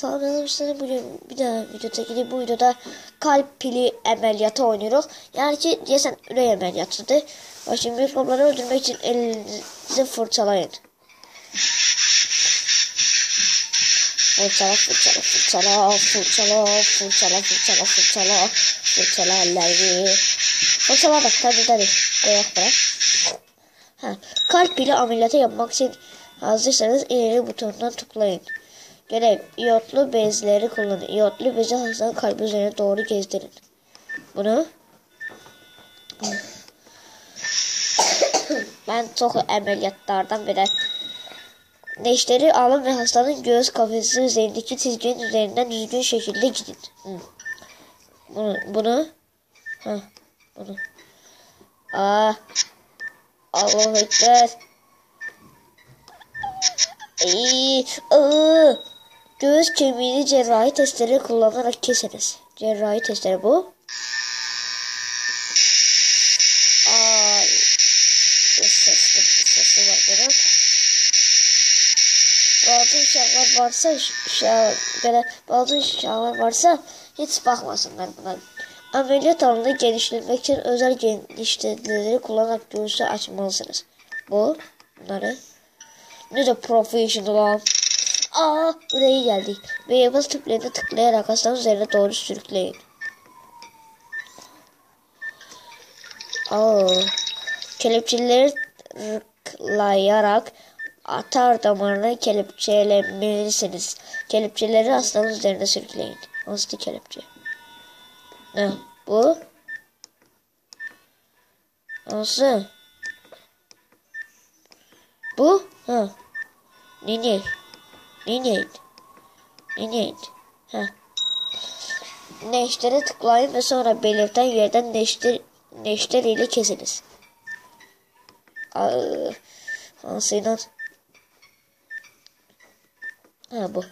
Sağlanmışlar bugün bir daha videodaki bu videoda kalp pili ameliyatı oynuyoruz. Yani ki diyesen ürey ameliyatıdır. Şimdi mikropları öldürmek için elinizi fırçalayın. Fırçala elleri. Fırçala bak tabii. Ayak bırak. Kalp pili ameliyatı yapmak için hazırsanız ileri butonundan tıklayın. Görev, iyotlu bezleri kullanın. İyotlu bezi hastanın kalbi üzerine doğru gezdirin. Bunu ben çok ameliyatlardan beri neşteri alın ve hastanın göğüs kafesi üzerindeki çizginin üzerinden düzgün şekilde gidin. Bunu Allahu Ekber. Göğüs kemiğini cerrahi testleri kullanarak kesiniz. Cerrahi testleri bu. Sesli bakıyorum. Bazı uşaklar varsa hiç bakmasınlar buna. Ameliyat alanını genişletmek için özel genişleticileri kullanarak göğüsü açmalısınız. Bunları. Ne de professional. Buraya geldik. Ve yapaz tüplerine tıklayarak hastanın üzerine doğru sürükleyin. Kelepçeleri tıklayarak atar damarını kelepçelemelisiniz. Kelepçeleri hastanın üzerine sürükleyin. Nasıl kelepçe? Ne? Bu? Nasıl? Bu? Neydi? Neştere tıklayın ve sonra belirten yerden neşter ile kesiniz. Nasıl? Bu.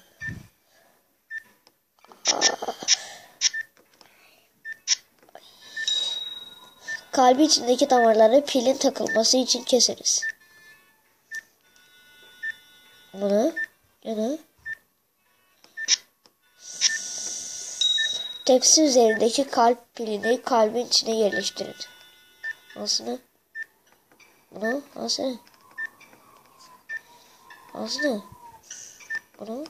Kalbi içindeki damarları pilin takılması için keseriz. Bunu. Tepsi üzerindeki kalp pilini kalbin içine yerleştirin. Nasıl? Bunu. Nasıl? Bunu.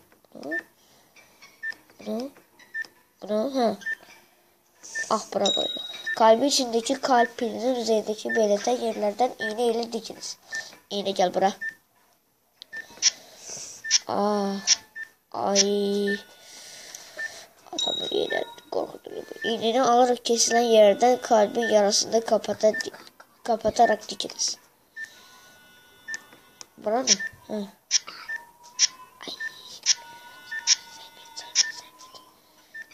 Bırak öyle. Kalbi içindeki kalp pilinin üzerindeki belirten yerlerden iğne ile dikiniz. İğne gel buraya. Adamı iğne korkutuyor. İğneni alarak kesilen yerden kalbin yarasını kapatarak dikiniz. Bura mı?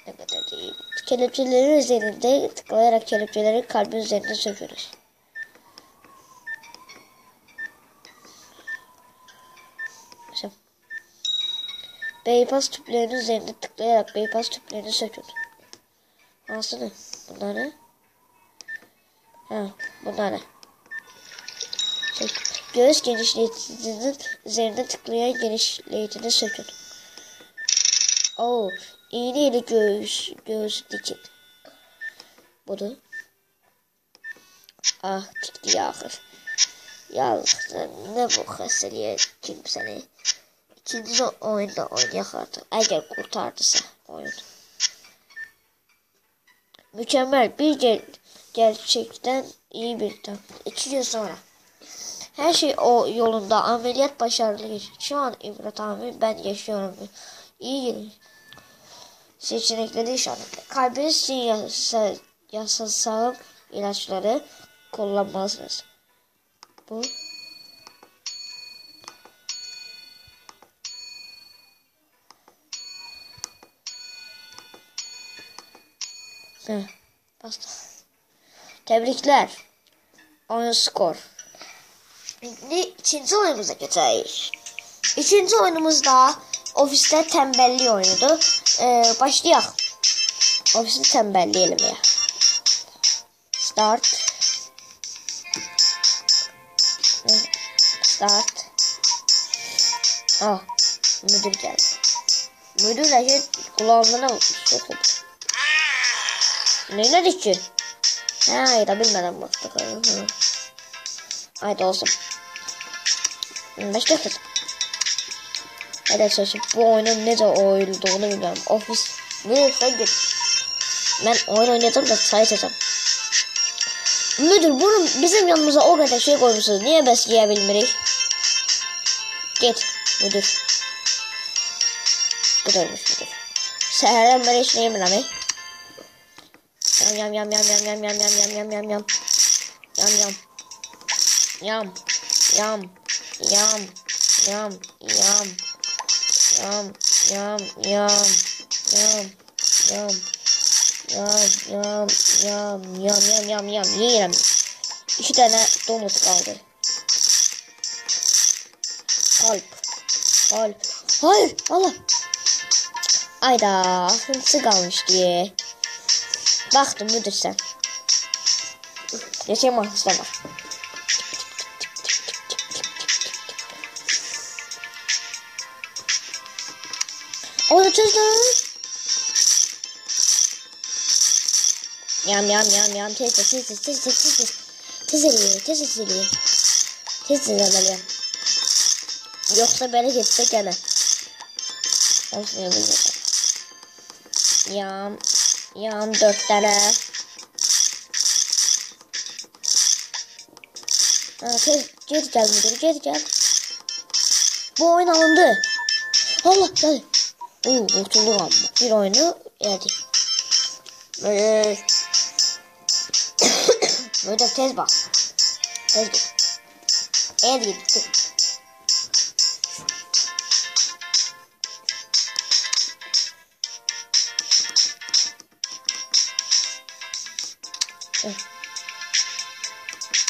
Ne kadar değil. Kelepçelerin üzerinde tıklayarak kelepçeleri kalbin üzerine sökülür. Bypass tüplerinin üzerinde tıklayarak bypass tüplerini sökün. Nasıl? Bunları. Bunları. Göğüs genişleyicisinin üzerinde tıklayan genişleyicini sökün. İğne ile göğüs dikin. Bunu. Çıktı yağır. Ne bu hastalığa kimseni. İkinci oyunda oynayak artık. Eğer kurtardıysa oyun. Mükemmel bir gerçekten iyi bir taktik. 2 gün sonra. Her şey yolunda. Ameliyat başarılı geçti. Şu an İbret abi ben yaşıyorum. İyi seçenekleri işaretle. Kalbiniz için yasasal ilaçları kullanmalısınız. Bu. Basta. Tebrikler. Oyun skor. İkinci oyunumuza geçelim. İkinci oyunumuzda ofiste tembelliği oynadı. Başlayalım. Ofisi tembelleyelim ya. Start. Müdür geldi. Müdürlə ki, kulağımda nə soxub. Neylədik ki? Hə, ayda bilmədən baxdıq. Ayda olsun. Başqa kız. Hadi çalışıp bu oyunun necə oyulduğunu bilmirəm. Ofis. Müdür sen git. Ben oyun oynayacağım da sayacağım. Müdür bunu bizim yanımıza o kadar şey koymuşsunuz. Niye biz yiyebilmirik? Git müdür. Müdürmüş müdür. Səhərdən belə heç nə yemirəm. Yam yam yam yam yam yam yam yam yam yam yam. Yam yam. Yam. Yam. Yam. Yam. Yam. Yam. Yam. Yam. Yam. Yam. Yam. Yam. Yam. Yam. Yam. Yam. Yam. Yiyirəm. 2 tane donut kaldı. Kalp. Kalp. Hayır. Allah. Ayda. Hınsı kalmış diye. Baktım müdür sen. Yaşayım mahsusta var. O çözdüm. Yam yam yam yam tez tez tez tez tez tez tez tez eliyor tez tez eliyor tez tez eliyor. Yoksa böyle gitse gene. Olsun yapacağım. Yam yam 4 tane. Tez geri gel müdür geri gel. Bu oyun alındı. Allah gel. Kurtuldum ama. Bir oyunu yedik. Böyle tez bak. Tez git. Eğer gitti.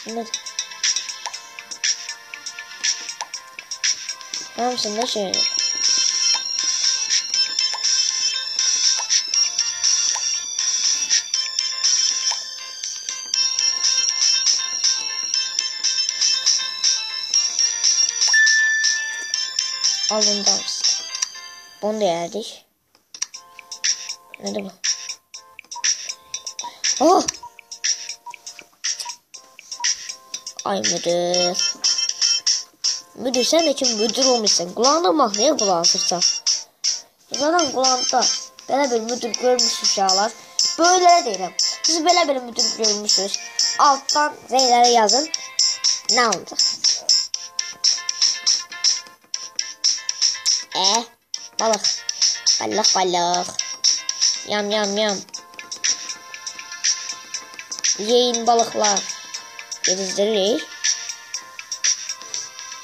Ne? Hamsın da şey. Alından bunu da yerdik. Nerede bu? Oh! Ay müdür. Müdür sen de kim müdür olmuşsun? Kulağına bak niye kulağı sırsan? Zaten kulağında böyle bir müdür görmüş uşaqlar. Böyle değilim. Siz böyle bir müdür görmüşsünüz. Alttan zeylere yazın. Ne oldu? Balık. Balık balık. Yam yam yam. Yiyin balıklar. Denizleri.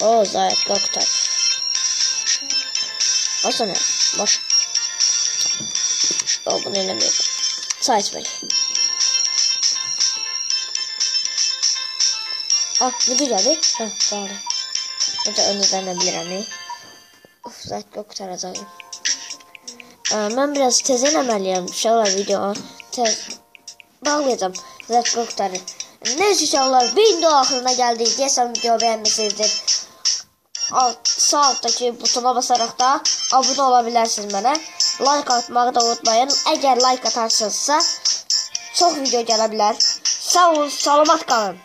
O zayıf korkutar. Basana. Bas. O bunu elemiyorum. Saçmayın. Ah müdür geldi. Heh geldi. Müdür önceden de bilirim. Of zayıf korkutaracağım. Ben biraz tezin emeliyim. İnşallah video tez bağlayacağım. Zayıf korkutarı. Neyse inşallah video ahırına geldi. Desem video beğenmişsinizdir. Sağ alttaki butona basarak da abone olabilirsiniz bana. Like atmayı da unutmayın. Eğer like atarsınızsa çok video gelebilir. Sağ olun, salamat kalın.